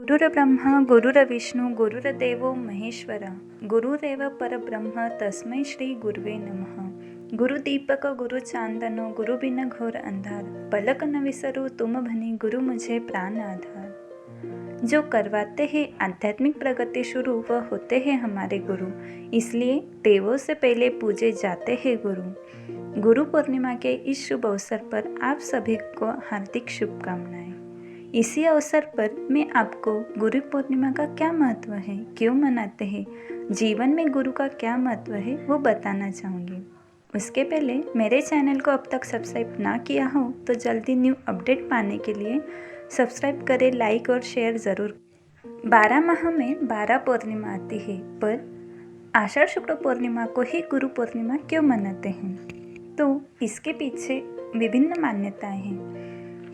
गुरुर्ब्रह्मा गुरुर्विष्णु गुरुर्देवो महेश्वरा गुरुरेव परब्रह्म तस्मै श्री गुरुवे नमः। गुरु दीपक गुरु चांदनो गुरु बिन घोर अंधार, पलक न विसरू तुम भनी गुरु मुझे प्राण आधार। जो करवाते हैं आध्यात्मिक प्रगति शुरू वह होते हैं हमारे गुरु, इसलिए देवों से पहले पूजे जाते हैं गुरु। गुरु पूर्णिमा के इस शुभ अवसर पर आप सभी को हार्दिक शुभकामनाएं। इसी अवसर पर मैं आपको गुरु पूर्णिमा का क्या महत्व है, क्यों मनाते हैं, जीवन में गुरु का क्या महत्व है वो बताना चाहूँगी। उसके पहले मेरे चैनल को अब तक सब्सक्राइब ना किया हो तो जल्दी न्यू अपडेट पाने के लिए सब्सक्राइब करें, लाइक और शेयर ज़रूर। 12 माह में 12 पूर्णिमा आती है, पर आषाढ़ शुक्ल पूर्णिमा को ही गुरु पूर्णिमा क्यों मनाते हैं? तो इसके पीछे विभिन्न मान्यताएं हैं।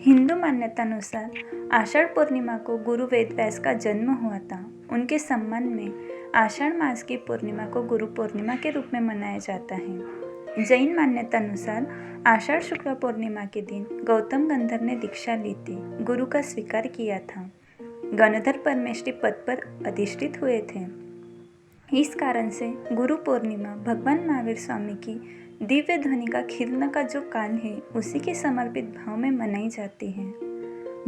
हिंदू मान्यता अनुसार आषाढ़ पूर्णिमा को गुरु वेदव्यास का जन्म हुआ था। उनके सम्मान में आषाढ़ मास की पूर्णिमा को गुरु पूर्णिमा के रूप में मनाया जाता है। जैन मान्यता अनुसार आषाढ़ शुक्ल पूर्णिमा के दिन गौतम गंधर्व ने दीक्षा ली थी, गुरु का स्वीकार किया था। गणधर परमेष्ठी पद पर अधिष्ठित हुए थे। इस कारण से गुरु पूर्णिमा भगवान महावीर स्वामी की दिव्य ध्वनि का खिलने का जो काल है उसी के समर्पित भाव में मनाई जाती है।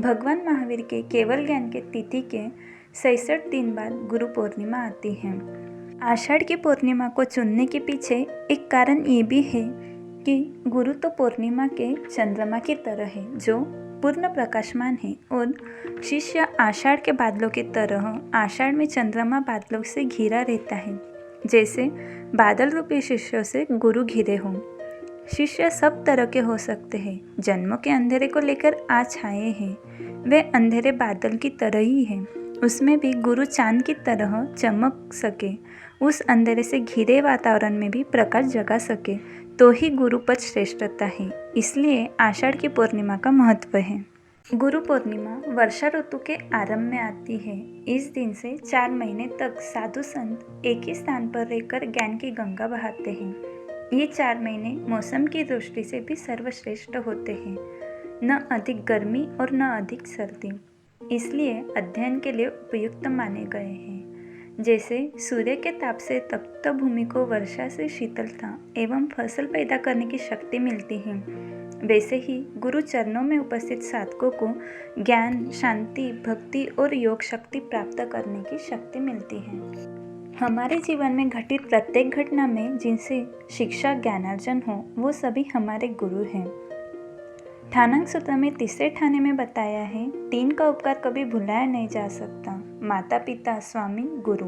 भगवान महावीर के केवल ज्ञान के तिथि के 66 दिन बाद गुरु पूर्णिमा आती है। आषाढ़ की पूर्णिमा को चुनने के पीछे एक कारण ये भी है कि गुरु तो पूर्णिमा के चंद्रमा की तरह है जो पूर्ण प्रकाशमान है, और शिष्य आषाढ़ के बादलों की तरह आषाढ़ में चंद्रमा बादलों से घिरा रहता है, जैसे बादल रूपी शिष्यों से गुरु घिरे हों। शिष्य सब तरह के हो सकते हैं। जन्मों के अंधेरे को लेकर आज छाए हैं, वे अंधेरे बादल की तरह ही हैं। उसमें भी गुरु चांद की तरह चमक सके, उस अंधेरे से घिरे वातावरण में भी प्रकाश जगा सके, तो ही गुरु पद श्रेष्ठता है। इसलिए आषाढ़ की पूर्णिमा का महत्व है। गुरु पूर्णिमा वर्षा ऋतु के आरंभ में आती है। इस दिन से 4 महीने तक साधु संत एक ही स्थान पर रहकर ज्ञान की गंगा बहाते हैं। ये 4 महीने मौसम की दृष्टि से भी सर्वश्रेष्ठ होते हैं, न अधिक गर्मी और न अधिक सर्दी, इसलिए अध्ययन के लिए उपयुक्त माने गए हैं। जैसे सूर्य के ताप से तप्त भूमि को वर्षा से शीतलता एवं फसल पैदा करने की शक्ति मिलती है, वैसे ही गुरु चरणों में उपस्थित साधकों को ज्ञान, शांति, भक्ति और योग शक्ति प्राप्त करने की शक्ति मिलती है। हमारे जीवन में घटित प्रत्येक घटना में जिनसे शिक्षा ज्ञानार्जन हो वो सभी हमारे गुरु हैं। ठाणांक सूत्र में तीसरे ठाणे में बताया है, 3 का उपकार कभी भुलाया नहीं जा सकता, माता पिता, स्वामी, गुरु।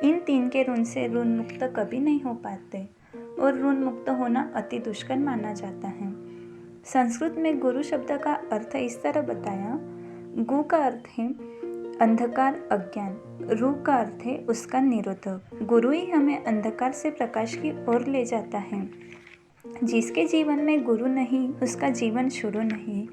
इन 3 के ऋण से ऋण मुक्त कभी नहीं हो पाते, और ऋण मुक्त होना अति दुष्कर माना जाता है। संस्कृत में गुरु शब्द का अर्थ इस तरह बताया। गु का अर्थ है अंधकार, अज्ञान। रु का अर्थ है उसका निरोधक। गुरु ही हमें अंधकार से प्रकाश की ओर ले जाता है। जिसके जीवन में गुरु नहीं उसका जीवन शुरू नहीं।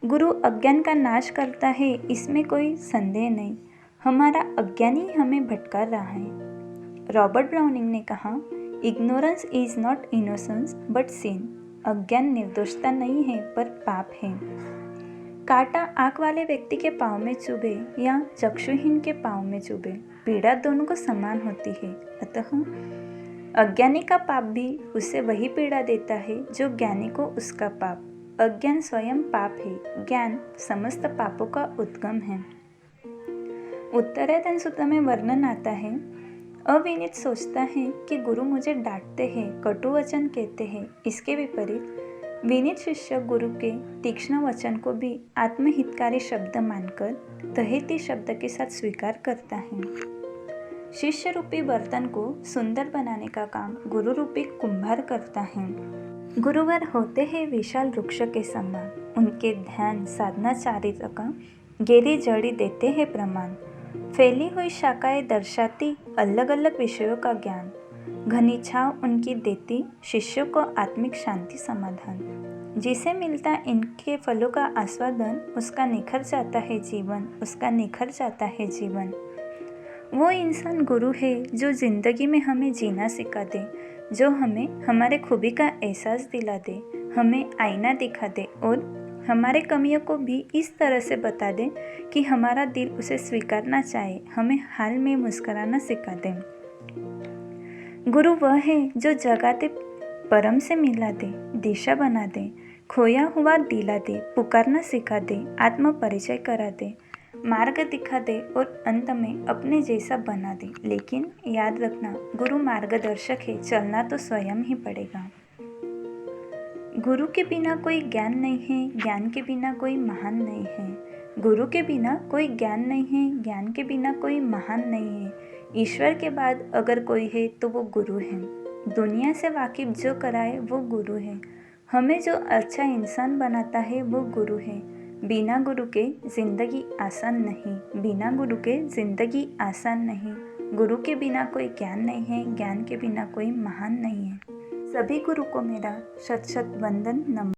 गुरु अज्ञान का नाश करता है, इसमें कोई संदेह नहीं। हमारा अज्ञान ही हमें भटका रहा है। रॉबर्ट ब्राउनिंग ने कहा, ignorance is not innocence but sin. अज्ञान निर्दोषता नहीं है पर पाप है। कांटा आँख वाले व्यक्ति के पाँव में चुभे या चक्षुहीन के पाँव में चुभे, पीड़ा दोनों को समान होती है। अतः अज्ञानी का पाप भी उसे वही पीड़ा देता है जो ज्ञानी को उसका पाप। अज्ञान स्वयं पाप है, ज्ञान समस्त पापों का उद्गम है। उत्तरायण सूत्र में वर्णन आता है, अविनीत सोचता है कि गुरु मुझे डांटते हैं, कटु वचन कहते हैं। इसके विपरीत विनीत शिष्य गुरु के तीक्ष्ण वचन को भी आत्महितकारी शब्द मानकर तहेती शब्द के साथ स्वीकार करता है। शिष्य रूपी बर्तन को सुंदर बनाने का काम गुरु रूपी कुंभार करता है। गुरुवर होते हैं विशाल वृक्ष के समान, उनके ध्यान साधना चारित्र का गहरी जड़ी देते हैं प्रमाण। फैली हुई शाखाएं दर्शाती अलग अलग विषयों का ज्ञान, घनी छाव उनकी देती शिष्यों को आत्मिक शांति समाधान। जिसे मिलता इनके फलों का आस्वादन, उसका निखर जाता है जीवन, उसका निखर जाता है जीवन। वो इंसान गुरु है जो जिंदगी में हमें जीना सिखा दे, जो हमें हमारे खूबी का एहसास दिला दे, हमें आईना दिखा दे और हमारे कमियों को भी इस तरह से बता दे कि हमारा दिल उसे स्वीकारना चाहे, हमें हाल में मुस्कुराना सिखा दे। गुरु वह है जो जगाते परम से मिला दे, दिशा बना दे, खोया हुआ दिला दे, पुकारना सिखा दे, आत्म परिचय करा दे, मार्ग दिखा दे और अंत में अपने जैसा बना दे। लेकिन याद रखना, गुरु मार्गदर्शक है, चलना तो स्वयं ही पड़ेगा। गुरु के बिना कोई ज्ञान नहीं है, ज्ञान के बिना कोई महान नहीं है। गुरु के बिना कोई ज्ञान नहीं है, ज्ञान के बिना कोई महान नहीं है। ईश्वर के बाद अगर कोई है तो वो गुरु है। दुनिया से वाकिफ जो कराए वो गुरु है। हमें जो अच्छा इंसान बनाता है वो गुरु है। बिना गुरु के जिंदगी आसान नहीं, बिना गुरु के जिंदगी आसान नहीं। गुरु के बिना कोई ज्ञान नहीं है, ज्ञान के बिना कोई महान नहीं है। सभी गुरु को मेरा शत शत वंदन नमन।